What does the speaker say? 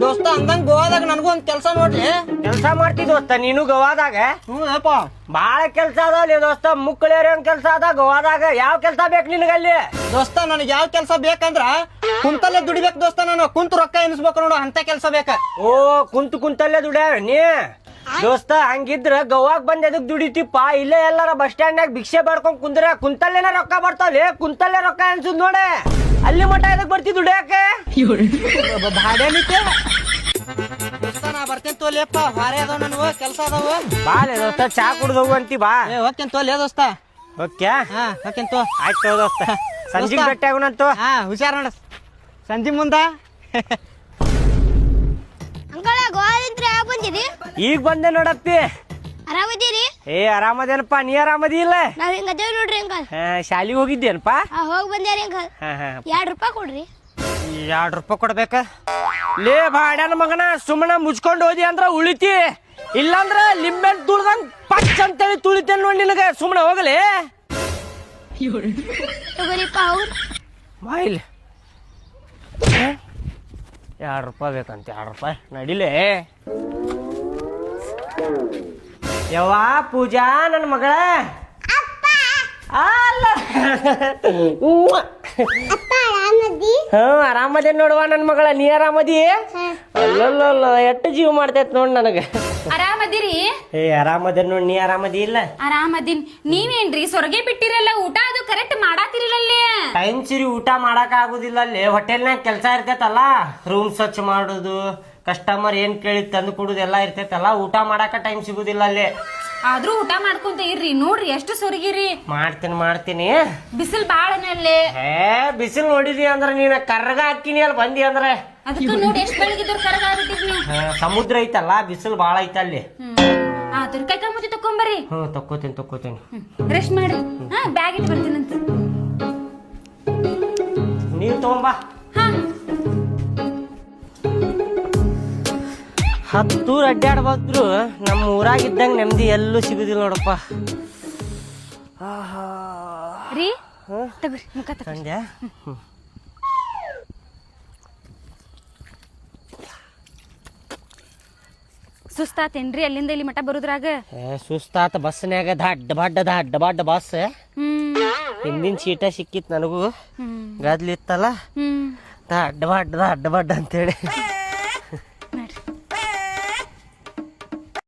ದೋಸ್ತ ಅಂದಂಗ ಗೋವಾದಾಗ ನನಗೂ ಒಂದ್ ಕೆಲ್ಸ ನೋಡ್ಲಿ. ಕೆಲ್ಸ ಮಾಡ್ತಿ ದೋಸ್ತ ನೀನು ಗೋವಾದಾಗ? ಹ್ಞೂಪ್ಪ ಬಾಳ ಕೆಲ್ಸ ಅದಾವಲ್ಲಿ ದೋಸ್ತ. ಮುಕ್ಕಳೇರಿಯಂಗ್ ಕೆಲ್ಸ ಅದ ಗೋವಾದಾಗ. ಯಾವ ಕೆಲ್ಸ ಬೇಕು ನಿನಗಲ್ಲಿ? ದೋಸ್ತ ನನಗ್ ಯಾವ ಕೆಲ್ಸ ಬೇಕಂದ್ರ ಕುಂತಲ್ಲೇ ದುಡಿಬೇಕು ದೋಸ್ತ. ನಾನು ಕುಂತು ರೊಕ್ಕ ಎನಿಸ್ಬೇಕು ನೋಡು ಅಂತ ಕೆಲ್ಸ ಬೇಕ. ಓ ಕುಂತಲ್ಲೇ ದುಡ್ಯಾವ ನೀ ದೋಸ್ತ? ಹಂಗಿದ್ರ ಗೋವಾಗ್ ಬಂದ್ ಎದಕ್ ದುಡಿತಿಪ್ಪ? ಇಲ್ಲೇ ಎಲ್ಲಾರ ಬಸ್ ಸ್ಟ್ಯಾಂಡ್ನಾಗ ಭಿಕ್ಷೆ ಬೇಡ್ಕೊಂಡ್ ಕುಂದ್ರ ಕುಂತಲ್ಲೇನ ರೊಕ್ಕ ಬರ್ತಾವಲ್ಲಿ. ಕುಂತಲ್ಲೇ ರೊಕ್ಕ ಅನ್ಸುದ್ ನೋಡೆ. ಅಲ್ಲಿ ಮಠ ಎದಕ್ ಬರ್ತಿ ದುಡಿಯಾಕೆ? ಭಾಡೆ ದೋಸ್ತ ನಾ ಬರ್ತೇನೆ ತೋಲಿಯಪ್ಪ. ಹಾರೆ ಅದಾವ ನನಗೂ ಕೆಲ್ಸ ಅದಾವ. ಬಾಲೆ ದೋಸ್ತ ಚಾ ಕುಡ್ದೋಗು ಅಂತಿ ಬಾ. ಹೋಗ್ತೇನೆ ತೋಲಿಯ ದೋಸ್ತ. ಓಕೆ ಹೋಗ್ತೇನೆ ತೋ. ಆಯ್ತು ದೋಸ್ತ, ಸಂಜೆಗ್ ಭೇಟಿ ಆಗುಣಂತು. ಹುಷಾರ್ ನೋಡ ಸಂಜೆ ಮುಂದ. ಅಂಕಲ್ ಗೋವಾದಿಂದ ಯಾವಾಗ ಬಂದಿರಿ? ಈಗ ಬಂದೆ ನೋಡಪ್ಪಿ. ಆರಾಮದಿರಿ? ಏ ಆರಾಮದೇನಪ್ಪ, ನೀ ಆರಾಮದಿ ಇಲ್ಲ? ನಾವ್ ಹಿಂಗ ಅದೇವ್ ನೋಡ್ರಿ ಅಂಕಲ್. ಶಾಲಿಗೆ ಹೋಗಿದ್ದೇನಪ್ಪ? ಹೋಗಿ ಬಂದ್ಯಾರಿ ಅಂಕಲ್. 2 ರೂಪಾಯಿ ಕೊಡ್ರಿ. 2 ರೂಪಾಯಿ ಕೊಡ್ಬೇಕ? ಲೇ ಬಾಡ್ಯಾನ ಮಗನ, ಸುಮ್ಮನ ಮುಚ್ಕೊಂಡು ಹೋದಿ ಅಂದ್ರ ಉಳಿತಿ, ಇಲ್ಲಾಂದ್ರ ಲಿಂಬೆನ್ ತುಳ್ದಂಗ್ ಪಚ್ ಅಂತೇಳಿ ತುಳಿತೇನೆ ನೋಡಿ ನಿನಗ. ಸುಮ್ಮನೆ ಹೋಗಲಿ. ತಗೋರಿಪ್ಪ ಅವ್ರು ಬಾಯಿಲ್ 2 ರೂಪಾಯಿ ಬೇಕಂತ. 2 ರೂಪಾಯಿ ನಡಿಲೇ. ಯವ್ವಾ ಪೂಜಾ ನನ್ನ ಮಗಳ. ಅಲ್ಲ ಆರಾಮದೇ ನೋಡುವ ನನ್ನ ಮಗಳ. ನೀ ಆರಾಮದಿ? ಅಲ್ಲಲ್ಲ ಎಷ್ಟು ಜೀವ ಮಾಡ್ತೈತ್ ನೋಡ್ ನನಗ. ಆರಾಮದಿರಿ? ಏ ಆರಾಮದೇ ನೋಡ್. ನೀ ಆರಾಮದಿ ಇಲ್ಲ? ಆರಾಮದಿನ್. ನೀವೇನ್ರಿ ಸೊರಗೆ ಬಿಟ್ಟಿರಲ್ಲ, ಊಟ ಅದು ಕರೆಕ್ಟ್ ಮಾಡಾತಿರಲ್ಲೇ? ಟೈಮ್ ಸಿರಿ ಊಟ ಮಾಡಕ್ ಆಗುದಿಲ್ಲ. ಅಲ್ಲಿ ಹೋಟೆಲ್ನಾಗ ಕೆಲಸ ಇರ್ತೈತಲ್ಲ, ರೂಮ್ ಸ್ವಚ್ಛ ಮಾಡುದು, ಕಸ್ಟಮರ್ ಏನ್ ಕೇಳಿ ತಂದು ಕೊಡುದು ಎಲ್ಲ ಇರ್ತೈತಲ್ಲ, ಊಟ ಮಾಡಾಕ ಟೈಮ್ ಸಿಗುದಿಲ್ಲ ಅಲ್ಲಿ. ಆದ್ರೂ ಊಟ ಮಾಡ್ಕೊಂತ ಇರ್ರಿ. ನೋಡ್ರಿ ಎಷ್ಟು ಸೊರಗಿರಿ. ಮಾಡ್ತೀನಿ. ಬಿಸಿಲ್ ಬಾಳನಲ್ಲಿ. ಬಿಸಿಲು ನೋಡಿದಿ ಅಂದ್ರ ನೀನ ಕರ್ಗ ಹಾಕಿನಿ ಅಲ್ಲಿ ಬಂದಿ ಅಂದ್ರೆ. ಅದಕ್ಕೆ ನೋಡಿ ಎಷ್ಟು ಬೆಳಗಿದ್ರು ಕರಗ ಆಗ್ಬಿಟ್ಟಿರಿ ನೀವು. ಸಮುದ್ರ ಐತಲ್ಲ, ಬಿಸಿಲು ಬಾಳ ಐತ ಅಲ್ಲಿ. ತುರ್ಕಾಯಿ ಕಮ್ಮತಿ ತಕೊಂಬರ್ರಿ. ತಕ್ಕೋತೀನಿ. ರೆಸ್ಟ್ ಮಾಡ್ರಿ. ಬ್ಯಾಗ್ ಇಟ್ಟು ಬರ್ತೀನಂತ. ನೀವ್ ತಗೊಂಬಾ. 10 ಅಡ್ಡಾಡ್ಬಾದ್ರು ನಮ್ಮ ಊರಾಗಿದ್ದಂಗ ನೆಮ್ಮದಿ ಎಲ್ಲೂ ಸಿಗುದಿಲ್ಲ ನೋಡಪ್ಪ. ರೀ ತಗೋರಿ ಮುಖ ಸಂಧ್ಯಾ. ಸುಸ್ತಾತೇನ್ರಿ ಅಲ್ಲಿಂದ ಇಲ್ಲಿ ಮಠ ಬರುದ್ರಾಗ? ಸುಸ್ತಾತ. ಬಸ್ನ್ಯಾಗ ದಡ್ಡ ಬಡ್ಡ ಬಸ್. ಹಿಂದಿನ ಸೀಟ ಸಿಕ್ಕಿತ್ ನನಗೂ. ಗದ್ಲಿತ್ತಲ್ಲ, ದಡ್ಡ ಬಡ್ಡ ಅಂತೇಳಿ